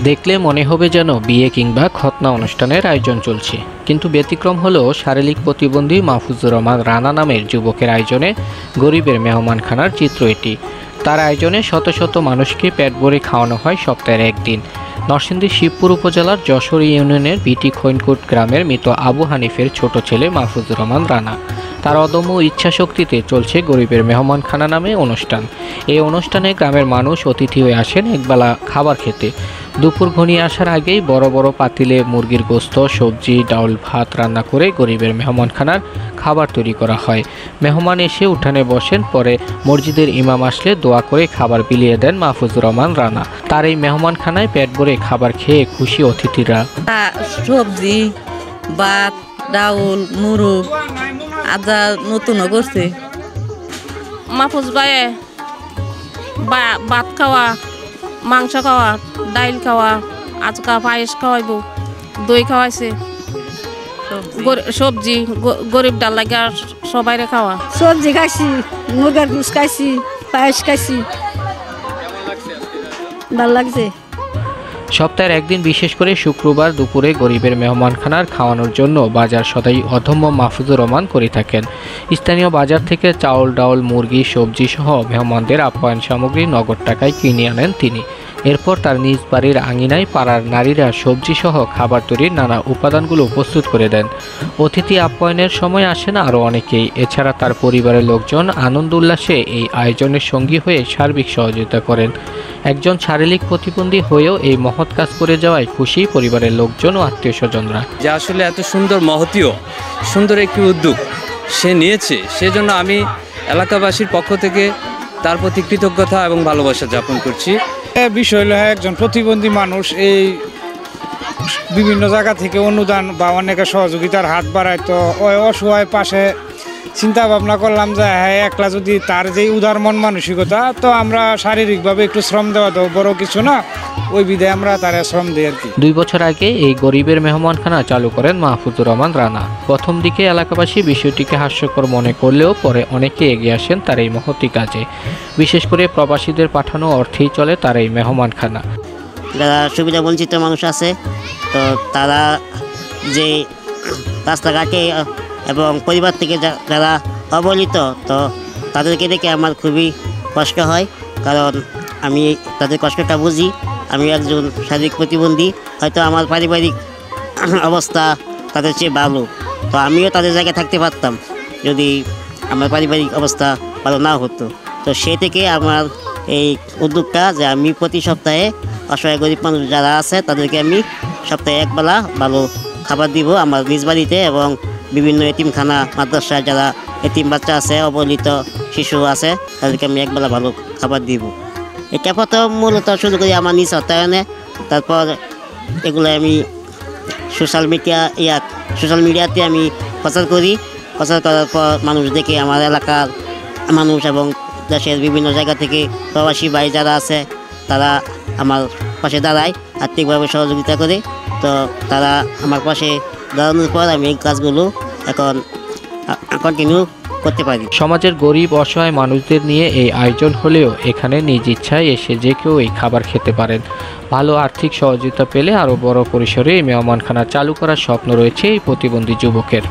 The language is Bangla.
দেখলে মনে হবে যেন বিয়ে কিংবা খতনা অনুষ্ঠানের আয়োজন চলছে, কিন্তু ব্যতিক্রম হলো শারীরিক প্রতিবন্ধী মাহফুজুর রহমান রানা নামের যুবকের আয়োজনে গরিবের মেহমানখানার চিত্র এটি। তার আয়োজনে শত শত মানুষকে পেট ভরে খাওয়ানো হয় সপ্তাহের একদিন। নরসিংদীর শিবপুর উপজেলার যশোর ইউনিয়নের বিটি খৈনকুট গ্রামের মৃত আবু হানিফের ছোট ছেলে মাহফুজুর রহমান রানা। তার অদম্য ইচ্ছাশক্তিতে চলছে গরিবের মেহমানখানা নামে অনুষ্ঠান। এই অনুষ্ঠানে গ্রামের মানুষ অতিথি হয়ে আসেন একবেলা খাবার খেতে। দুপুর ঘনিয়ে আসার আগেই বড় বড় পাতিলে মুরগির গোস্ত, সবজি, ডাউল, ভাত রান্না করে গরিবের মেহমানখানার খাবার তৈরি করা হয়। মেহমান এসে উঠানে বসেন, পরে মসজিদের ইমাম আসলে দোয়া করে খাবার বিলিয়ে দেন মাহফুজুর রহমান রানা। তার এই মেহমানখানায় পেট ভরে খাবার খেয়ে খুশি অতিথিরা। সবজি, ভাত, ডাউল, মুরগ আজা নতুন করছে। মাহফুজ ভাই ভাত খাওয়া, মাংস খাওয়া, ডাইল খাওয়া, আজকা পায়েস খাওয়াইব, দই খাওয়াইছে, সবজি গরিব ডাল লাগে সবাইরে খাওয়া। সবজি খাইছি, মুরগার গুস খাইছি, পায়েস খাইছি, ভালো লাগছে। সপ্তাহের একদিন বিশেষ করে শুক্রবার দুপুরে গরিবের মেহমানখানার খাওয়ানোর জন্য বাজার সদাই অধম্য মাহফুজুর রহমান করে থাকেন। স্থানীয় বাজার থেকে চাউল, ডাউল, মুরগি, সবজি সহ মেহমানদের আপ্যায়ন সামগ্রী নগদ টাকায় কিনে আনেন তিনি। এরপর তার নিজ বাড়ির আঙিনায় পাড়ার নারীরা সবজি সহ খাবার তৈরির নানা উপাদানগুলো প্রস্তুত করে দেন। অতিথি আপ্যায়নের সময় আসেন আরও অনেকেই। এছাড়া তার পরিবারের লোকজন আনন্দ উল্লাসে এই আয়োজনের সঙ্গী হয়ে সার্বিক সহযোগিতা করেন। একজন শারীরিক প্রতিবন্ধী হয়েও এই মহৎ কাজ করে যাওয়ায় খুশি পরিবারের লোকজন ও আত্মীয় স্বজনরা। যে আসলে এত সুন্দর মহতীয় সুন্দর একটি উদ্যোগ সে নিয়েছে, সেজন্য আমি এলাকাবাসীর পক্ষ থেকে তার প্রতি কৃতজ্ঞতা এবং ভালোবাসা জ্ঞাপন করছি। বিষয় হলো একজন প্রতিবন্ধী মানুষ এই বিভিন্ন জায়গা থেকে অনুদান বা অনেকের সহযোগিতার হাত বাড়ায়, তো ওই অসহায় পাশে চিন্তা ভাবনা করলাম যে হ্যাঁ একলা যদি তার যেই উদার মন মানসিকতা, তো আমরা শারীরিকভাবে একটু শ্রম দেওয়া তো বড় কিছু না, ওই বিধায় আমরা তার শ্রম দিই আর কি। 2 বছর আগে এই গরিবের মেহমানখানা চালু করেন মাহফুজুর রহমান রানা। প্রথম দিকে এলাকাবাসী বিষয়টিকে হাস্যকর মনে করলেও পরে অনেকে এগিয়ে আসেন তার এই মহতি কাজে। বিশেষ করে প্রবাসীদের পাঠানো অর্থেই চলে তার এই মেহমানখানা। যারা সুবিধা বঞ্চিত মানুষ আছে, তো তারা যে রাস্তাঘাটে এবং পরিবার থেকে যারা অবহেলিত, তো তাদেরকে দেখে আমার খুবই কষ্ট হয়, কারণ আমি তাদের কষ্টটা বুঝি। আমি একজন শারীরিক প্রতিবন্ধী, হয়তো আমার পারিবারিক অবস্থা তাদের চেয়ে ভালো, তো আমিও তাদের জায়গায় থাকতে পারতাম যদি আমার পারিবারিক অবস্থা ভালো না হতো। তো সে থেকে আমার এই উদ্যোগটা যে আমি প্রতি সপ্তাহে অসহায় গরিব মানুষ যারা আছে তাদেরকে আমি সপ্তাহে একবেলা ভালো খাবার দিব আমার নিজ বাড়িতে, এবং বিভিন্ন এতিমখানা, মাদ্রাসায় যারা এতিম বাচ্চা আছে, অবহেলিত শিশু আছে, তাদেরকে আমি একবেলা ভালো খাবার দিব। এটা প্রথম মূলত শুরু করি আমার নিজ অর্থায়নে, তারপর এগুলো আমি সোশ্যাল মিডিয়াতে আমি প্রচার করি। প্রচার করার পর মানুষ দেখে, আমার এলাকার মানুষ এবং দেশের বিভিন্ন জায়গা থেকে প্রবাসী ভাই যারা আছে তারা আমার পাশে দাঁড়ায়, আর্থিকভাবে সহযোগিতা করে। তো তারা আমার পাশে দাঁড়ানোর পর আমি এই কাজগুলো এখন কন্টিনিউ করতে পারি। সমাজের গরিব অসহায় মানুষদের নিয়ে এই আয়োজন হলেও এখানে নিজ ইচ্ছায় এসে যে কেউ এই খাবার খেতে পারেন। ভালো আর্থিক সহযোগিতা পেলে আরও বড় পরিসরে এই মেহমানখানা চালু করার স্বপ্ন রয়েছে এই প্রতিবন্ধী যুবকের।